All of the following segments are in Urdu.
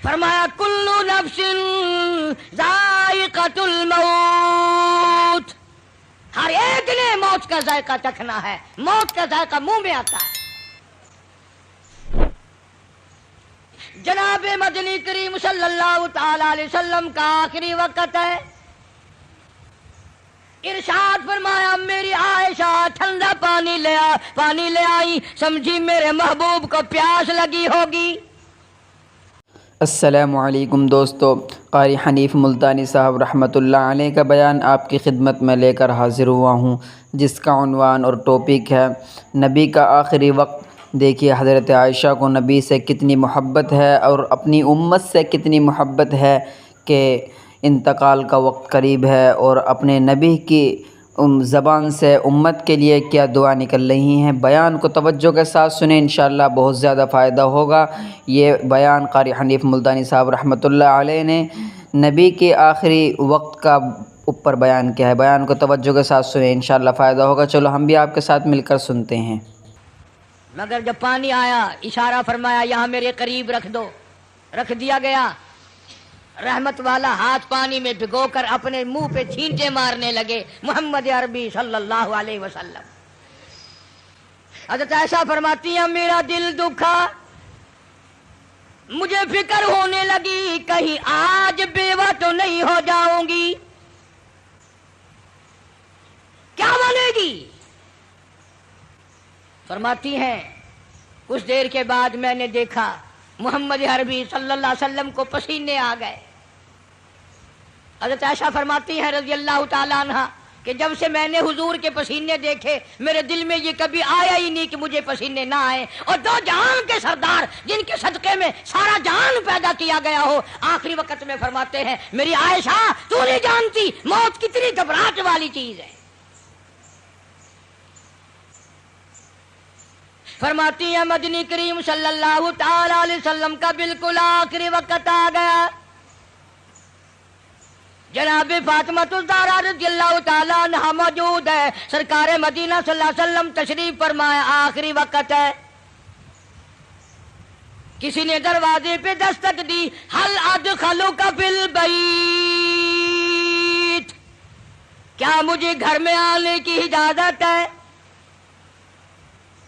فرمایا کل نفس ذائقۃ الموت، ہر ایک نے موت کا ذائقہ چکھنا ہے، موت کا ذائقہ منہ میں آتا ہے۔ جناب مدنی کریم صلی اللہ تعالی علیہ وسلم کا آخری وقت ہے، ارشاد فرمایا میری عائشہ ٹھنڈا پانی لے آئی، سمجھی میرے محبوب کو پیاس لگی ہوگی۔ السلام علیکم دوستو، قاری حنیف ملتانی صاحب رحمۃ اللہ علیہ کا بیان آپ کی خدمت میں لے کر حاضر ہوا ہوں، جس کا عنوان اور ٹاپک ہے نبی کا آخری وقت۔ دیکھیے حضرت عائشہ کو نبی سے کتنی محبت ہے اور اپنی امت سے کتنی محبت ہے کہ انتقال کا وقت قریب ہے، اور اپنے نبی کی زبان سے امت کے لیے کیا دعا نکل رہی ہیں۔ بیان کو توجہ کے ساتھ سنیں، انشاءاللہ بہت زیادہ فائدہ ہوگا۔ یہ بیان قاری حنیف ملتانی صاحب رحمۃ اللہ علیہ نے نبی کے آخری وقت کا اوپر بیان کیا ہے۔ بیان کو توجہ کے ساتھ سنیں، انشاءاللہ فائدہ ہوگا۔ چلو ہم بھی آپ کے ساتھ مل کر سنتے ہیں۔ مگر جب پانی آیا اشارہ فرمایا یہاں میرے قریب رکھ دو، رکھ دیا گیا۔ رحمت والا ہاتھ پانی میں بھگو کر اپنے منہ پہ چھینٹے مارنے لگے محمد عربی صلی اللہ علیہ وسلم۔ حضرت عائشہ فرماتی ہیں میرا دل دکھا، مجھے فکر ہونے لگی کہیں آج بیوہ تو نہیں ہو جاؤں گی، کیا بنے گی؟ فرماتی ہیں کچھ دیر کے بعد میں نے دیکھا محمد عربی صلی اللہ علیہ وسلم کو پسینے آ گئے۔ حضرت عائشہ فرماتی ہیں رضی اللہ تعالیٰ عنہ کہ جب سے میں نے حضور کے پسینے دیکھے میرے دل میں یہ کبھی آیا ہی نہیں کہ مجھے پسینے نہ آئے، اور دو جہان کے سردار جن کے صدقے میں سارا جہان پیدا کیا گیا ہو، آخری وقت میں فرماتے ہیں میری عائشہ تو نہیں جانتی موت کتنی گھبراہٹ والی چیز ہے۔ فرماتی ہیں مدنی کریم صلی اللہ تعالی علیہ وسلم کا بالکل آخری وقت آ گیا۔ جناب فاطمہ الزہرا رضی اللہ تعالیٰ عنہا موجود ہے، سرکار مدینہ صلی اللہ علیہ وسلم تشریف فرمایا، آخری وقت ہے۔ کسی نے دروازے پہ دستک دی، حل ادخلک فی البیت، کیا مجھے گھر میں آنے کی اجازت ہے؟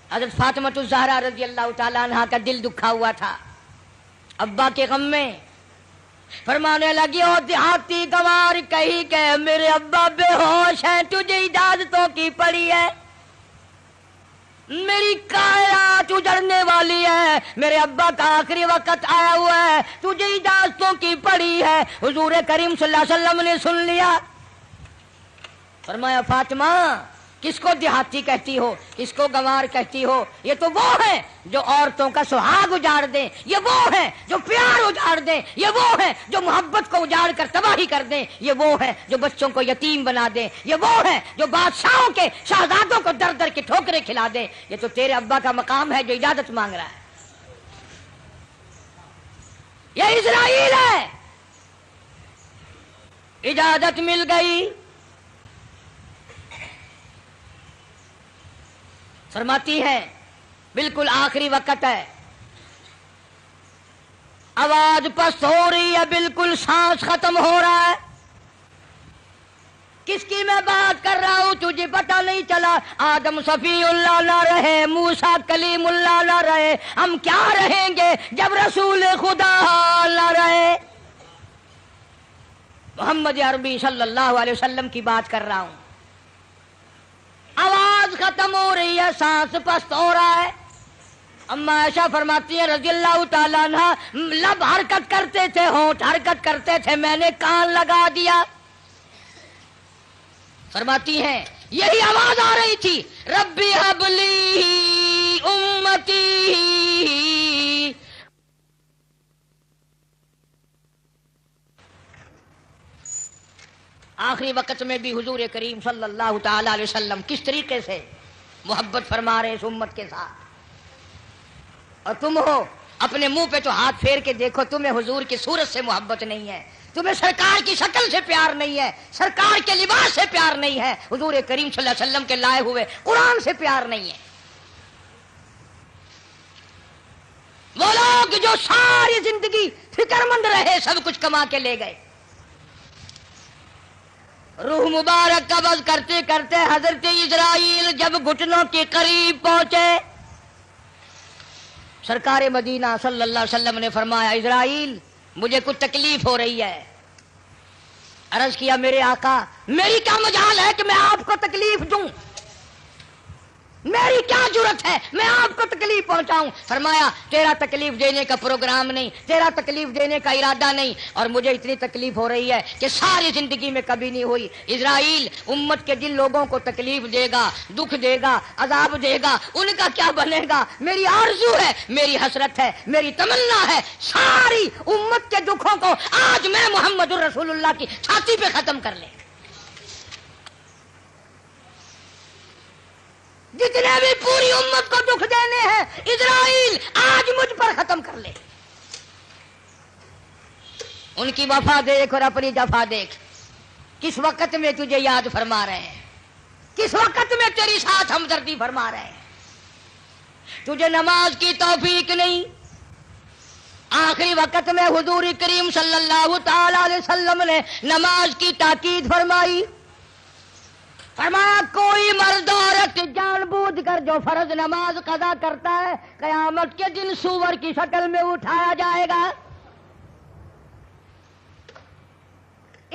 حضرت فاطمہ الزہرا رضی اللہ تعالیٰ عنہ کا دل دکھا ہوا تھا ابا کے غم میں، فرمانے لگی اور دیہاتی گوار کہی کہ میرے ابا بے ہوش ہیں، تجھے اجازتوں کی پڑی ہے، میری کائنات اجڑنے والی ہے، میرے ابا کا آخری وقت آیا ہوا ہے، تجھے اجازتوں کی پڑی ہے۔ حضور کریم صلی اللہ علیہ وسلم نے سن لیا، فرمایا فاطمہ کس کو دیہاتی کہتی ہو، کس کو گنوار کہتی ہو؟ یہ تو وہ ہیں جو عورتوں کا سہاگ اجاڑ دیں، یہ وہ ہیں جو پیار اجاڑ دیں، یہ وہ ہیں جو محبت کو اجاڑ کر تباہی کر دیں، یہ وہ ہیں جو بچوں کو یتیم بنا دیں، یہ وہ ہیں جو بادشاہوں کے شہزادوں کو در در کے ٹھوکریں کھلا دیں۔ یہ تو تیرے ابا کا مقام ہے جو اجازت مانگ رہا ہے، یہ اسرائیل ہے۔ اجازت مل گئی۔ فرماتی ہے بالکل آخری وقت ہے، آواز پست ہو رہی ہے، بالکل سانس ختم ہو رہا ہے۔ کس کی میں بات کر رہا ہوں تجھے پتہ نہیں چلا؟ آدم صفی اللہ نہ رہے، موسیٰ کلیم اللہ نہ رہے، ہم کیا رہیں گے جب رسول خدا نہ رہے؟ محمد عربی صلی اللہ علیہ وسلم کی بات کر رہا ہوں۔ آواز ختم ہو رہی ہے، سانس پست ہو رہا ہے۔ اما عائشہ فرماتی ہیں رضی اللہ تعالیٰ عنہ لب حرکت کرتے تھے، ہونٹ حرکت کرتے تھے، میں نے کان لگا دیا۔ فرماتی ہیں یہی آواز آ رہی تھی، ربی ہب لی امتی۔ آخری وقت میں بھی حضور کریم صلی اللہ تعالی علیہ وسلم کس طریقے سے محبت فرما رہے اس امت کے ساتھ، اور تم ہو اپنے منہ پہ تو ہاتھ پھیر کے دیکھو، تمہیں حضور کی صورت سے محبت نہیں ہے، تمہیں سرکار کی شکل سے پیار نہیں ہے، سرکار کے لباس سے پیار نہیں ہے، حضور کریم صلی اللہ علیہ وسلم کے لائے ہوئے قرآن سے پیار نہیں ہے۔ وہ لوگ جو ساری زندگی فکر مند رہے سب کچھ کما کے لے گئے. روح مبارک قبض کرتے کرتے حضرت اسرائیل جب گھٹنوں کے قریب پہنچے، سرکار مدینہ صلی اللہ علیہ وسلم نے فرمایا اسرائیل مجھے کچھ تکلیف ہو رہی ہے. عرض کیا میرے آقا میری کیا مجال ہے کہ میں آپ کو تکلیف دوں، میری کیا ضرورت ہے میں آپ کو تکلیف پہنچاؤں. فرمایا تیرا تکلیف دینے کا پروگرام نہیں، تیرا تکلیف دینے کا ارادہ نہیں، اور مجھے اتنی تکلیف ہو رہی ہے کہ ساری زندگی میں کبھی نہیں ہوئی. اسرائیل امت کے جن لوگوں کو تکلیف دے گا، دکھ دے گا، عذاب دے گا، ان کا کیا بنے گا. میری آرزو ہے، میری حسرت ہے، میری تمنا ہے ساری امت کے دکھوں کو آج میں محمد الرسول اللہ کی چھاتی پہ ختم کر لیں. جتنے بھی پوری امت کو دکھ دینے ہیں اسرائیل آج مجھ پر ختم کر لے. ان کی وفا دیکھ اور اپنی جفا دیکھ. کس وقت میں تجھے یاد فرما رہے ہیں، کس وقت میں تیری ساتھ ہمدردی فرما رہے ہیں. تجھے نماز کی توفیق نہیں، آخری وقت میں حضور کریم صلی اللہ تعالی علیہ وسلم نے نماز کی تاکید فرمائی. فرمایا کوئی مرد عورت جان بوجھ کر جو فرض نماز قضا کرتا ہے قیامت کے دن سور کی شکل میں اٹھایا جائے گا.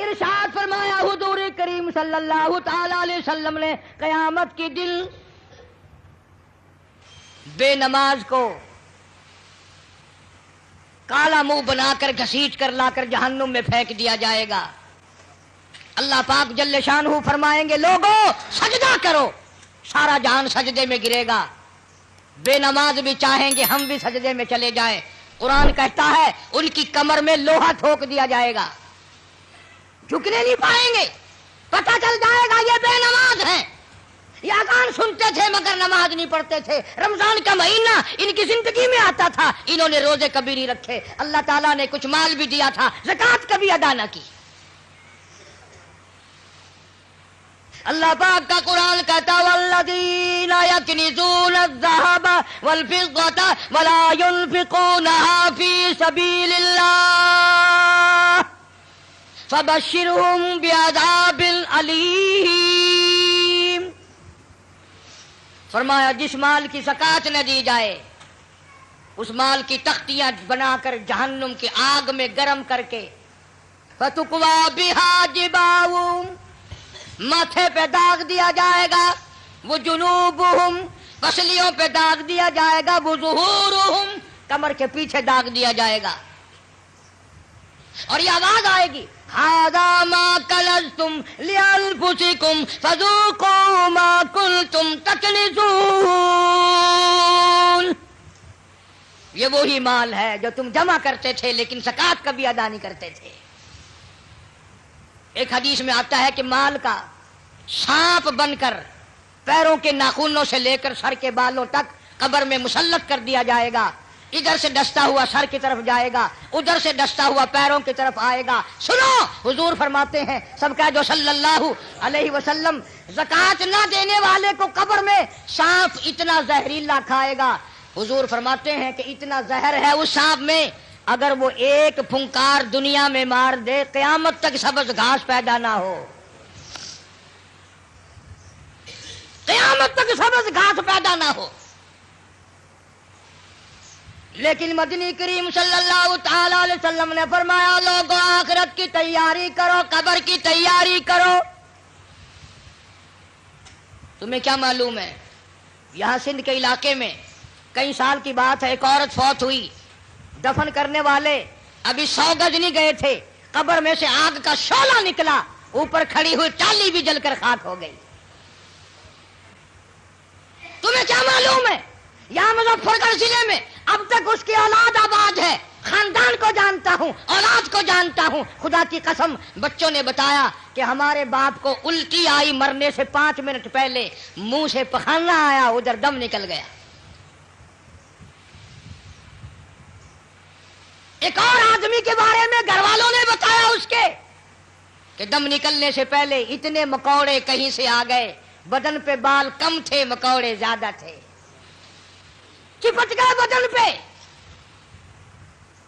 ارشاد فرمایا حضور کریم صلی اللہ تعالی علیہ وسلم نے قیامت کے دن بے نماز کو کالا منہ بنا کر گھسیٹ کر لا کر جہنم میں پھینک دیا جائے گا. اللہ پاک جل شانہ فرمائیں گے لوگوں سجدہ کرو، سارا جہان سجدے میں گرے گا. بے نماز بھی چاہیں گے ہم بھی سجدے میں چلے جائیں. قرآن کہتا ہے ان کی کمر میں لوہا ٹھوک دیا جائے گا، جھکنے نہیں پائیں گے. پتہ چل جائے گا یہ بے نماز ہیں، یہ اذان سنتے تھے مگر نماز نہیں پڑھتے تھے. رمضان کا مہینہ ان کی زندگی میں آتا تھا، انہوں نے روزے کبھی نہیں رکھے، اللہ تعالیٰ نے کچھ مال بھی دیا تھا، زکوٰۃ کبھی ادا نہ کی. اللہ پاک کا قرآن کہتا والذین یکنزون الذهب والفضة ولا ينفقونها في سبيل الله فبشرهم بعذاب أليم. فرمایا جس مال کی زکوٰۃ نہ دی جائے اس مال کی تختیاں بنا کر جہنم کی آگ میں گرم کر کے فتقوی بها جباہم ماتھے پہ داغ دیا جائے گا، وہ جنوبہم پسلیوں پہ داغ دیا جائے گا، وہ ظہورہم کمر کے پیچھے داغ دیا جائے گا. اور یہ آواز آئے گی ھذا ما کنزتم لانفسکم فذوقوا ما کنتم تکنزون. یہ وہی مال ہے جو تم جمع کرتے تھے لیکن زکوٰۃ کبھی ادا نہیں کرتے تھے. ایک حدیث میں آتا ہے کہ مال کا سانپ بن کر پیروں کے ناخنوں سے لے کر سر کے بالوں تک قبر میں مسلط کر دیا جائے گا. ادھر سے ڈستا ہوا سر کی طرف جائے گا، ادھر سے ڈستا ہوا پیروں کی طرف آئے گا. سنو حضور فرماتے ہیں سب کا جو صلی اللہ علیہ وسلم زکوٰۃ نہ دینے والے کو قبر میں سانپ اتنا زہریلا کھائے گا. حضور فرماتے ہیں کہ اتنا زہر ہے اس سانپ میں اگر وہ ایک پھنکار دنیا میں مار دے قیامت تک سبز گھاس پیدا نہ ہو، قیامت تک سبز گھاس پیدا نہ ہو. لیکن مدنی کریم صلی اللہ تعالی علیہ وسلم نے فرمایا لوگوں آخرت کی تیاری کرو، قبر کی تیاری کرو. تمہیں کیا معلوم ہے یہاں سندھ کے علاقے میں کئی سال کی بات ہے، ایک عورت فوت ہوئی، دفن کرنے والے ابھی 100 گز نہیں گئے تھے، قبر میں سے آگ کا شعلہ نکلا، اوپر کھڑی ہوئی ٹالی بھی جل کر خاک ہو گئی. تمہیں کیا معلوم ہے یہاں مظفر گڑھ ضلع میں اب تک اس کی اولاد آباد ہے. خاندان کو جانتا ہوں، اولاد کو جانتا ہوں. خدا کی قسم بچوں نے بتایا کہ ہمارے باپ کو الٹی آئی مرنے سے 5 منٹ پہلے، منہ سے پخانا آیا، ادھر دم نکل گیا. ایک اور آدمی کے بارے میں گھر والوں نے بتایا اس کے کہ دم نکلنے سے پہلے اتنے مکوڑے کہیں سے آ گئے، بدن پہ بال کم تھے، مکوڑے زیادہ تھے، چپٹ گئے بدن پہ.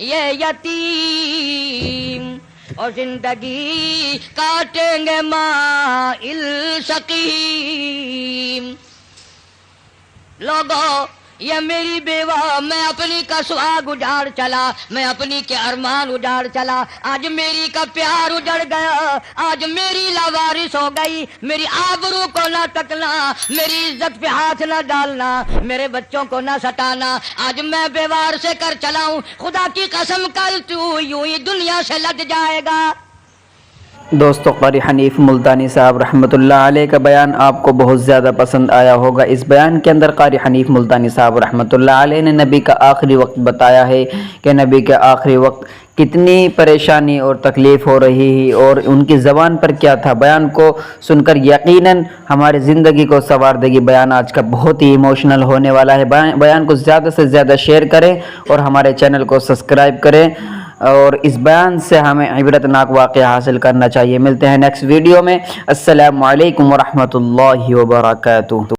یہ یتیم، اور زندگی کاٹیں گے مائل سقیم۔ لوگوں یہ میری بیوہ، میں اپنی کا سہاگ اجاڑ چلا، میں اپنی کے ارمان اجاڑ چلا، آج میری کا پیار اجڑ گیا، آج میری لاوارث ہو گئی، میری آبرو کو نہ تکنا، میری عزت پہ ہاتھ نہ ڈالنا، میرے بچوں کو نہ ستانا، آج میں بیوار سے کر چلا ہوں، خدا کی قسم کل تو یوں ہی دنیا سے لٹ جائے گا۔ دوستو، قاری حنیف ملتانی صاحب رحمۃ اللہ علیہ کا بیان آپ کو بہت زیادہ پسند آیا ہوگا۔ اس بیان کے اندر قاری حنیف ملتانی صاحب رحمۃ اللہ علیہ نے نبی کا آخری وقت بتایا ہے کہ نبی کے آخری وقت کتنی پریشانی اور تکلیف ہو رہی ہے اور ان کی زبان پر کیا تھا۔ بیان کو سن کر یقیناً ہماری زندگی کو سنوار دے گی۔ بیان آج کا بہت ہی ایموشنل ہونے والا ہے۔ بیان کو زیادہ سے زیادہ شیئر کریں اور ہمارے چینل کو سبسکرائب کریں، اور اس بیان سے ہمیں عبرتناک واقعہ حاصل کرنا چاہیے۔ ملتے ہیں نیکسٹ ویڈیو میں۔ السلام علیکم ورحمۃ اللہ وبرکاتہ۔